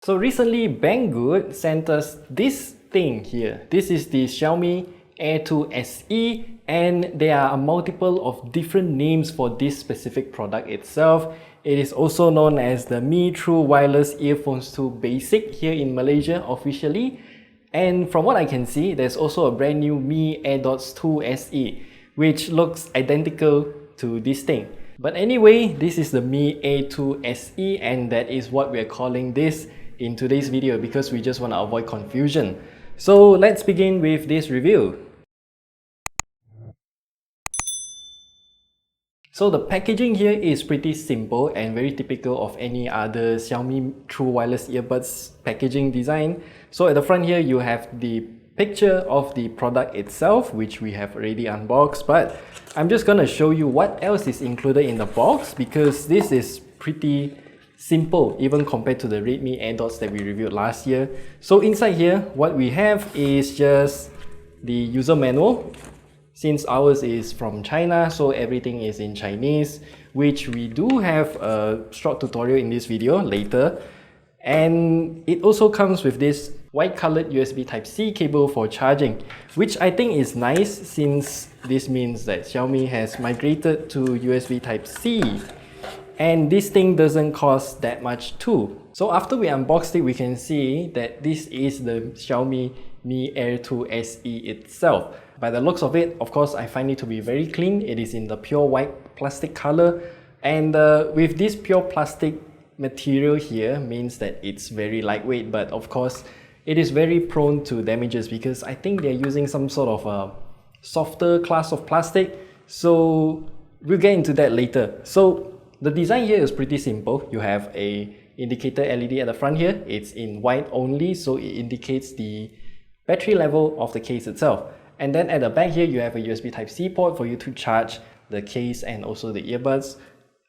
So recently Banggood sent us this thing here. This is the Xiaomi Air2 SE, and there are a multiple of different names for this specific product itself. It is also known as the Mi True Wireless Earphones 2 Basic here in Malaysia officially. And from what I can see, there's also a brand new Mi AirDots 2 SE, which looks identical to this thing. But anyway, this is the Mi A2 SE, and that is what we're calling this in today's video because we just want to avoid confusion. So let's begin with this review. So the packaging here is pretty simple and very typical of any other Xiaomi True Wireless Earbuds packaging design. So at the front here you have the picture of the product itself, which we have already unboxed, but I'm just gonna show you what else is included in the box because this is pretty simple even compared to the Redmi AirDots that we reviewed last year. So inside here, what we have is just the user manual. Since ours is from China, so everything is in Chinese, which we do have a short tutorial in this video later. And it also comes with this white colored USB Type-C cable for charging, which I think is nice since this means that Xiaomi has migrated to USB Type-C. And this thing doesn't cost that much too. So after we unboxed it, we can see that this is the Xiaomi Mi Air2 SE itself. By the looks of it, of course, I find it to be very clean. It is in the pure white plastic color. And with this pure plastic material here means that it's very lightweight, but of course, it is very prone to damages because I think they're using some sort of a softer class of plastic. So we'll get into that later. So the design here is pretty simple. You have a indicator LED at the front here. It's in white only, so it indicates the battery level of the case itself. And then at the back here, you have a USB Type-C port for you to charge the case and also the earbuds.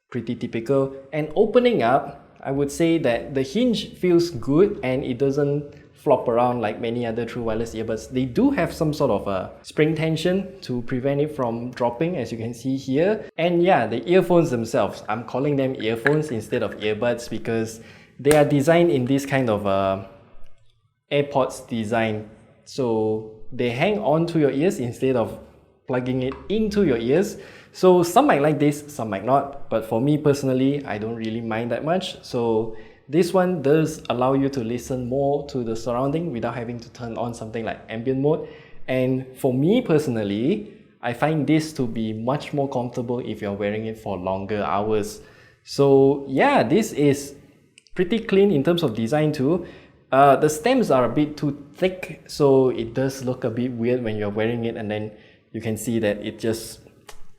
Pretty typical. And opening up, I would say that the hinge feels good and it doesn't flop around like many other True Wireless earbuds. They do have some sort of a spring tension to prevent it from dropping, as you can see here. And yeah, the earphones themselves, I'm calling them earphones instead of earbuds because they are designed in this kind of AirPods design. So they hang on to your ears instead of plugging it into your ears. So some might like this, some might not. But for me personally, I don't really mind that much. So this one does allow you to listen more to the surrounding without having to turn on something like ambient mode. And for me personally, I find this to be much more comfortable if you're wearing it for longer hours. So yeah, this is pretty clean in terms of design too. The stems are a bit too thick, so it does look a bit weird when you're wearing it, and then you can see that it just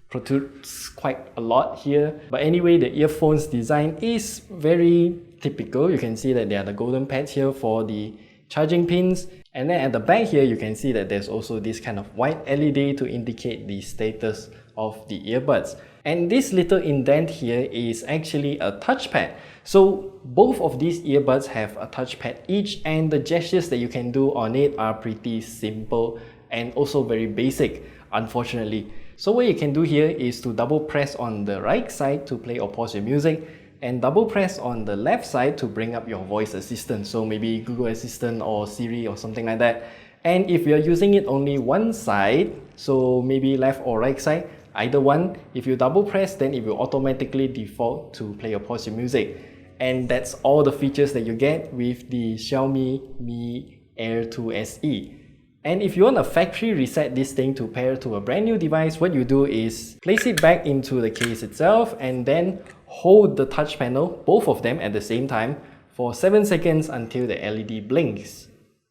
protrudes quite a lot here. But anyway, the earphones design is very typical. You can see that there are the golden pads here for the charging pins. And then at the back here, you can see that there's also this kind of white LED to indicate the status of the earbuds. And this little indent here is actually a touchpad. So both of these earbuds have a touchpad each, and the gestures that you can do on it are pretty simple and also very basic, unfortunately. So what you can do here is to double press on the right side to play or pause your music, and double press on the left side to bring up your voice assistant. So maybe Google Assistant or Siri or something like that. And if you're using it only one side, so maybe left or right side, either one, if you double press, then it will automatically default to play or pause your music. And that's all the features that you get with the Xiaomi Mi Air2 SE. And if you want to factory reset this thing to pair to a brand new device, what you do is place it back into the case itself and then hold the touch panel, both of them at the same time, for 7 seconds until the LED blinks.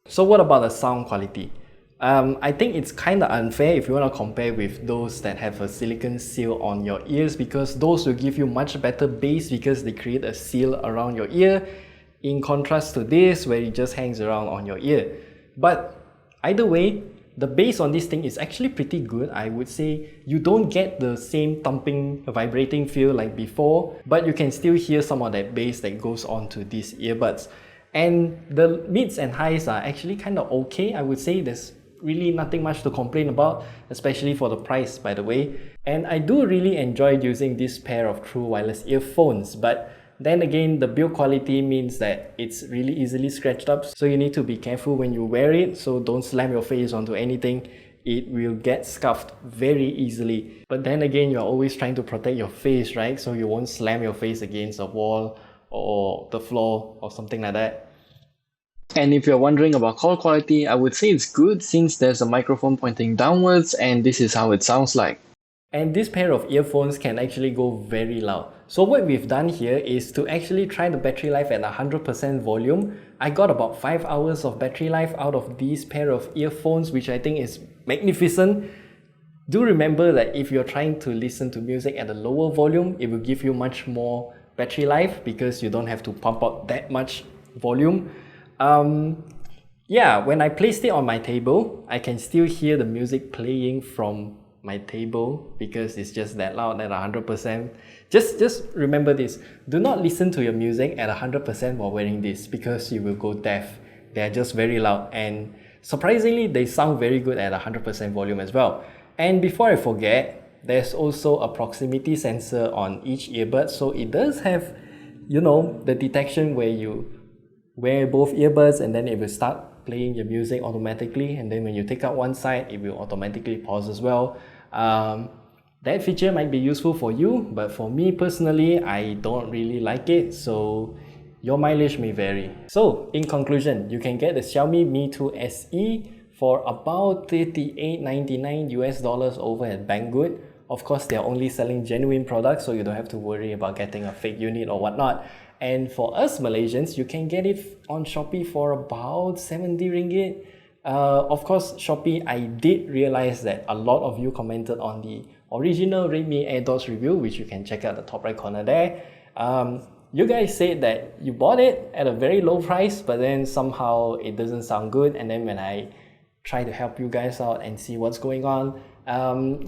So what about the sound quality? I think it's kind of unfair if you want to compare with those that have a silicone seal on your ears, because those will give you much better bass because they create a seal around your ear, in contrast to this where it just hangs around on your ear. But either way, the bass on this thing is actually pretty good. I would say you don't get the same thumping, vibrating feel like before, but you can still hear some of that bass that goes onto these earbuds. And the mids and highs are actually kind of okay. I would say there's really nothing much to complain about, especially for the price, by the way. And I do really enjoy using this pair of True Wireless earphones, but Then again, the build quality means that it's really easily scratched up, so you need to be careful when you wear it, so don't slam your face onto anything. It will get scuffed very easily. But then again, you're always trying to protect your face, right? So you won't slam your face against a wall or the floor or something like that. And if you're wondering about call quality, I would say it's good since there's a microphone pointing downwards and this is how it sounds like. And this pair of earphones can actually go very loud. So what we've done here is to actually try the battery life at 100% volume. I got about 5 hours of battery life out of these pair of earphones, which I think is magnificent. Do remember that if you're trying to listen to music at a lower volume, it will give you much more battery life because you don't have to pump out that much volume. Yeah, when I placed it on my table, I can still hear the music playing from my table because it's just that loud at 100%. Just remember this, do not listen to your music at 100% while wearing this because you will go deaf. They're just very loud, and surprisingly they sound very good at 100% volume as well. And before I forget, there's also a proximity sensor on each earbud, so it does have, you know, the detection where you wear both earbuds and then it will start playing your music automatically, and then when you take out one side it will automatically pause as well. That feature might be useful for you, but for me personally, I don't really like it, so your mileage may vary. So in conclusion, you can get the Xiaomi Mi 2 SE for about $38.99 US over at Banggood. Of course, they're only selling genuine products, so you don't have to worry about getting a fake unit or whatnot. And for us Malaysians, you can get it on Shopee for about 70 ringgit. Of course, Shopee, I did realize that a lot of you commented on the original Redmi AirDots review, which you can check out the top right corner there. You guys said that you bought it at a very low price, but then somehow it doesn't sound good. And then when I try to help you guys out and see what's going on,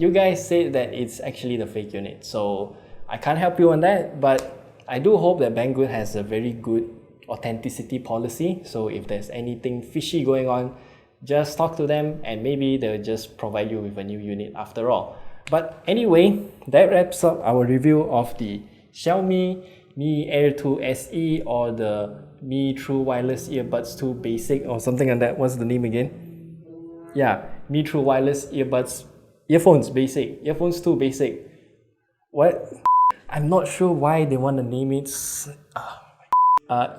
you guys said that it's actually the fake unit. So I can't help you on that, but I do hope that Banggood has a very good authenticity policy. So if there's anything fishy going on, just talk to them and maybe they'll just provide you with a new unit after all. But anyway, that wraps up our review of the Xiaomi Mi Air2 SE or the Mi True Wireless Earbuds 2 Basic or something like that. What's the name again? Yeah, Mi True Wireless Earphones 2 Basic. What? I'm not sure why they want to name it.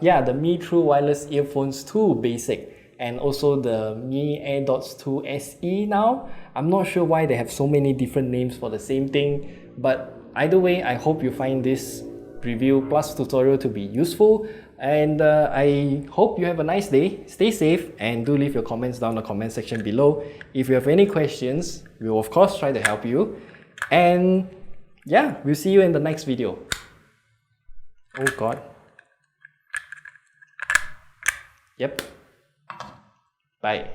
Yeah, the Mi True Wireless Earphones 2 Basic and also the Mi AirDots 2 SE now. I'm not sure why they have so many different names for the same thing, but either way, I hope you find this review plus tutorial to be useful, and I hope you have a nice day. Stay safe and do leave your comments down in the comment section below. If you have any questions, we will of course try to help you, and yeah, we'll see you in the next video. Oh god. Yep. Bye.